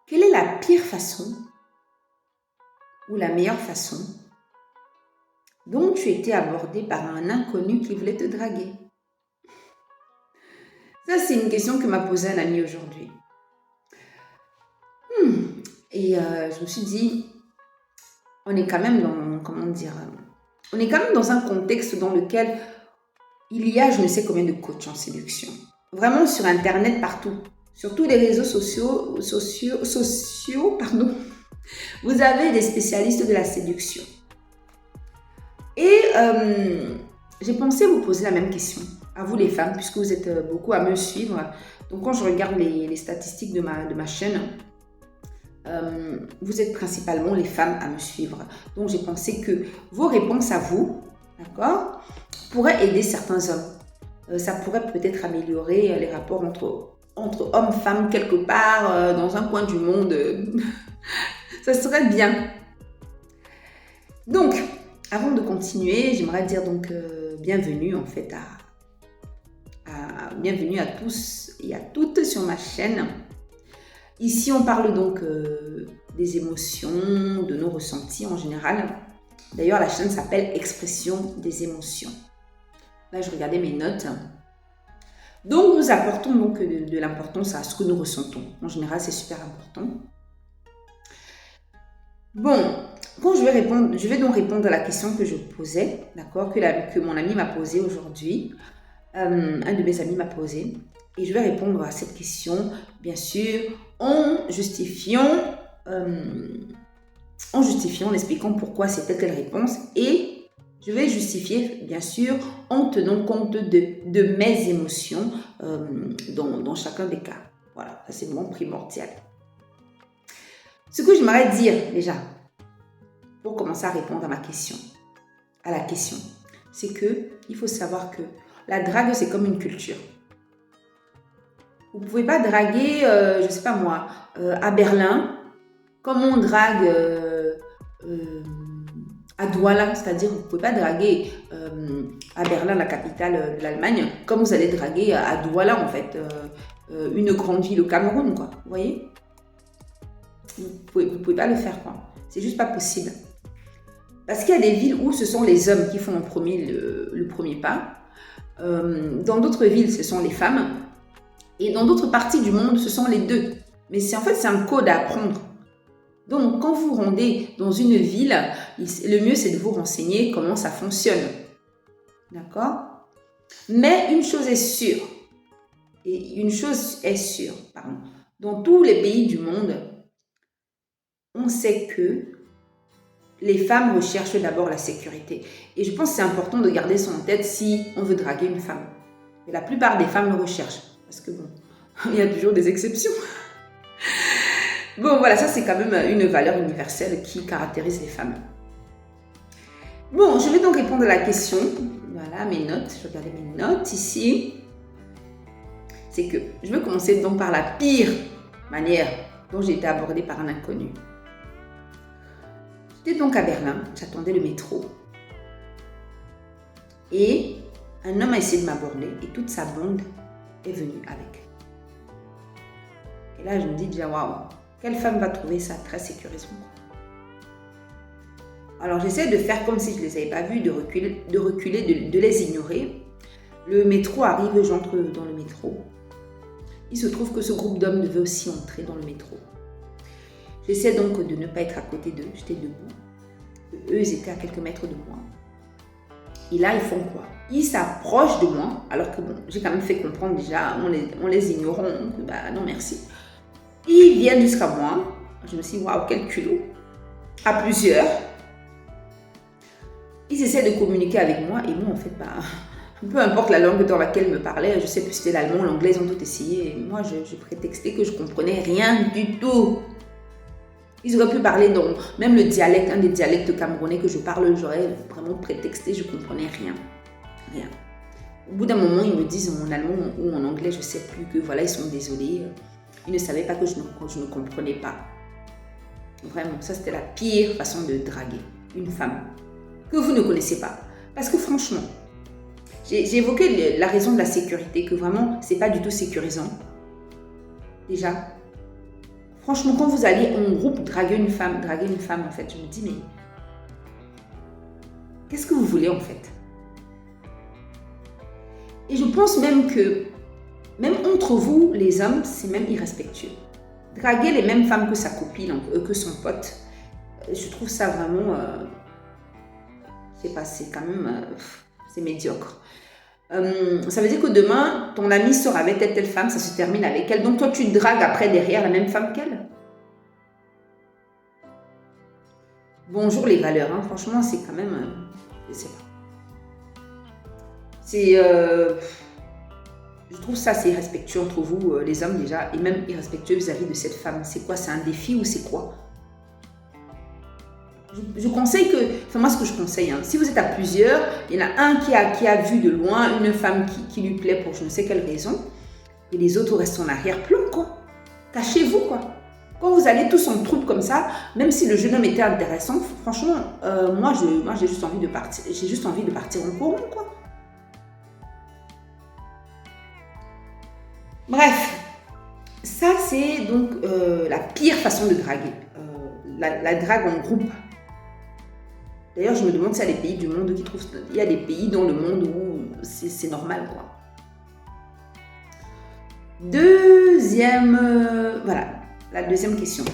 quelle est la pire façon ou la meilleure façon dont tu étais abordé par un inconnu qui voulait te draguer? Ça, c'est une question que m'a posée un ami aujourd'hui. Et je me suis dit, on est quand même on est quand même dans un contexte dans lequel il y a je ne sais combien de coachs en séduction. Vraiment sur Internet, partout. Sur tous les réseaux sociaux, vous avez des spécialistes de la séduction. Et j'ai pensé vous poser la même question à vous les femmes, puisque vous êtes beaucoup à me suivre. Donc quand je regarde les statistiques de ma chaîne, vous êtes principalement les femmes à me suivre. Donc j'ai pensé que vos réponses à vous, d'accord, pourraient aider certains hommes. Ça pourrait peut-être améliorer les rapports entre hommes-femmes quelque part dans un coin du monde. Ça serait bien. Donc, avant de continuer, j'aimerais dire donc bienvenue en fait bienvenue à tous et à toutes sur ma chaîne. Ici, on parle donc des émotions, de nos ressentis en général. D'ailleurs, la chaîne s'appelle Expression des émotions. Là, je regardais mes notes. Donc, nous apportons donc de l'importance à ce que nous ressentons. En général, c'est super important. Bon, quand je vais donc répondre à la question que je posais, d'accord, que mon ami m'a posée aujourd'hui. Un de mes amis m'a posé. Et je vais répondre à cette question, bien sûr, en justifiant, en expliquant pourquoi c'est telle réponse. Et je vais justifier, bien sûr, en tenant compte de mes émotions dans chacun des cas. Voilà, ça c'est vraiment primordial. Ce que j'aimerais dire déjà, pour commencer à répondre à la question, c'est qu'il faut savoir que la drague, c'est comme une culture. Vous ne pouvez pas draguer, je ne sais pas moi, à Berlin, comme on drague à Douala, c'est-à-dire vous ne pouvez pas draguer à Berlin, la capitale de l'Allemagne, comme vous allez draguer à Douala, en fait, une grande ville au Cameroun, quoi. Vous voyez? Vous ne pouvez pas le faire, quoi. C'est juste pas possible. Parce qu'il y a des villes où ce sont les hommes qui font le premier pas. Dans d'autres villes, ce sont les femmes. Et dans d'autres parties du monde, ce sont les deux. Mais c'est un code à apprendre. Donc, quand vous rendez dans une ville, le mieux, c'est de vous renseigner comment ça fonctionne. D'accord? Mais une chose est sûre. Dans tous les pays du monde, on sait que les femmes recherchent d'abord la sécurité. Et je pense que c'est important de garder ça en tête si on veut draguer une femme. Et la plupart des femmes le recherchent. Parce que bon, il y a toujours des exceptions. Bon, voilà, ça c'est quand même une valeur universelle qui caractérise les femmes. Bon, je vais donc répondre à la question. Voilà, mes notes. Je vais regarder mes notes ici. C'est que je vais commencer donc par la pire manière dont j'ai été abordée par un inconnu. J'étais donc à Berlin, j'attendais le métro. Et un homme a essayé de m'aborder et toute sa bande est venue avec. Et là, je me dis déjà, waouh, quelle femme va trouver ça très sécurisant? Alors, j'essaie de faire comme si je ne les avais pas vus, de reculer, de les ignorer. Le métro arrive, j'entre dans le métro. Il se trouve que ce groupe d'hommes devait aussi entrer dans le métro. J'essaie donc de ne pas être à côté d'eux, j'étais debout. Eux, ils étaient à quelques mètres de moi. Et là, ils font quoi? Ils s'approchent de moi, alors que bon, j'ai quand même fait comprendre déjà, en les ignorant, que bah non merci. Ils viennent jusqu'à moi. Je me suis dit, waouh, quel culot. À plusieurs. Ils essaient de communiquer avec moi et moi, en fait, bah, peu importe la langue dans laquelle ils me parlaient, je sais plus si c'était l'allemand, l'anglais, ils ont tout essayé. Et moi, je prétextais que je comprenais rien du tout. Ils auraient pu parler dans même le dialecte, un des dialectes camerounais que je parle, j'aurais vraiment prétexté, je ne comprenais rien. Rien. Au bout d'un moment, ils me disent en allemand ou en anglais, je ne sais plus, que voilà, ils sont désolés. Ils ne savaient pas que je ne comprenais pas. Vraiment, ça c'était la pire façon de draguer une femme que vous ne connaissez pas. Parce que franchement, j'ai évoqué la raison de la sécurité, que vraiment, ce n'est pas du tout sécurisant. Déjà, Franchement, quand vous allez en groupe draguer une femme en fait, je me dis, mais qu'est-ce que vous voulez en fait? Et je pense même que, même entre vous, les hommes, c'est même irrespectueux. Draguer les mêmes femmes que sa copine, que son pote, je trouve ça vraiment, je sais pas, c'est quand même, c'est médiocre. Ça veut dire que demain, ton ami sort avec telle femme, ça se termine avec elle. Donc toi, tu dragues après derrière la même femme qu'elle. Bonjour les valeurs, hein. Franchement, c'est quand même, je sais pas. C'est, je trouve ça c'est irrespectueux entre vous, les hommes déjà, et même irrespectueux vis-à-vis de cette femme. C'est quoi? C'est un défi ou c'est quoi? Je conseille que, enfin moi ce que je conseille, hein, si vous êtes à plusieurs, il y en a un qui a vu de loin une femme qui lui plaît pour je ne sais quelle raison, et les autres restent en arrière-plan, quoi. Cachez-vous, quoi. Quand vous allez tous en troupe comme ça, même si le jeune homme était intéressant, franchement, moi j'ai juste envie de partir, en courant, quoi. Bref, ça c'est donc la pire façon de draguer, la drague en groupe. D'ailleurs, je me demande s'il y a des pays du monde qui trouvent... Il y a des pays dans le monde où c'est normal, quoi. Voilà, la deuxième question.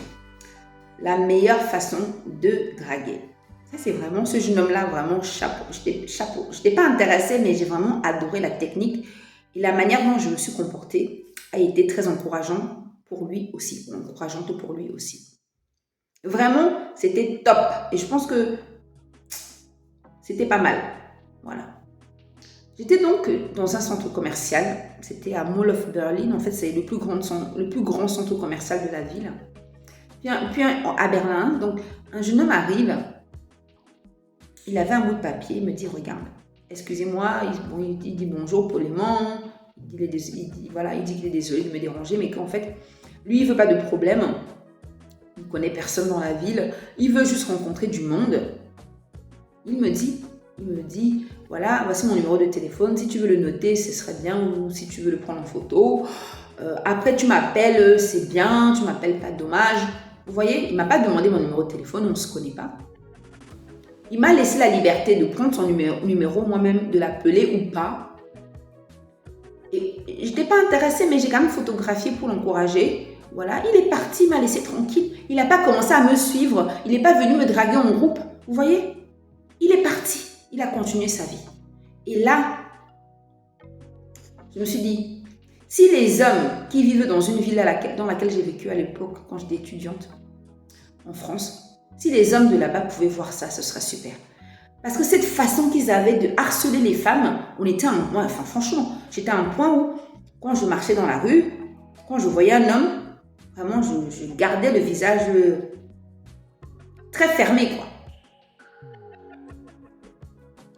La meilleure façon de draguer. Ça, c'est vraiment ce jeune homme-là, vraiment chapeau. Je n'étais pas intéressée, mais j'ai vraiment adoré la technique. Et la manière dont je me suis comportée a été très encourageante pour lui aussi. Vraiment, c'était top. Et je pense que c'était pas mal. Voilà. J'étais donc dans un centre commercial. C'était à Mall of Berlin. En fait, c'est le plus grand centre commercial de la ville. Puis à Berlin, donc un jeune homme arrive. Il avait un bout de papier. Il me dit, regarde, excusez-moi. Il dit bonjour poliment. Il dit qu'il est désolé de me déranger, mais qu'en fait, lui, il veut pas de problème. Il connaît personne dans la ville. Il veut juste rencontrer du monde. Il me dit, voilà, voici mon numéro de téléphone, si tu veux le noter, ce serait bien, ou si tu veux le prendre en photo. Après, tu m'appelles, c'est bien, tu m'appelles, pas dommage. Vous voyez, il ne m'a pas demandé mon numéro de téléphone, on ne se connaît pas. Il m'a laissé la liberté de prendre son numéro moi-même, de l'appeler ou pas. Et je n'étais pas intéressée, mais j'ai quand même photographié pour l'encourager. Voilà, il est parti, il m'a laissé tranquille. Il n'a pas commencé à me suivre, il n'est pas venu me draguer en groupe. Vous voyez? Il est parti, il a continué sa vie. Et là, je me suis dit, si les hommes qui vivent dans une ville dans laquelle j'ai vécu à l'époque, quand j'étais étudiante en France, si les hommes de là-bas pouvaient voir ça, ce serait super. Parce que cette façon qu'ils avaient de harceler les femmes, franchement, j'étais à un point où, quand je marchais dans la rue, quand je voyais un homme, vraiment, je gardais le visage très fermé, quoi.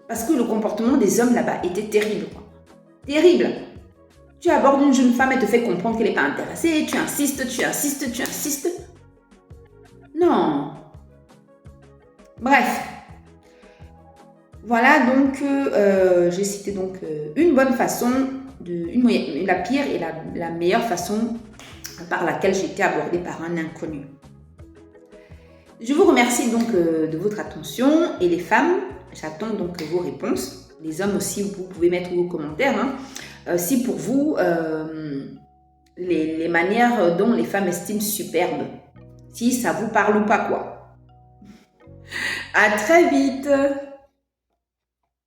Parce que le comportement des hommes là-bas était terrible, quoi. Terrible. Tu abordes une jeune femme et te fais comprendre qu'elle n'est pas intéressée, tu insistes. Non. Bref. Voilà, donc, j'ai cité donc une bonne façon, la pire et la meilleure façon par laquelle j'ai été abordée par un inconnu. Je vous remercie donc de votre attention et les femmes, j'attends donc vos réponses. Les hommes aussi, vous pouvez mettre vos commentaires. Si pour vous, les manières dont les femmes estiment superbes, si ça vous parle ou pas, quoi. À très vite!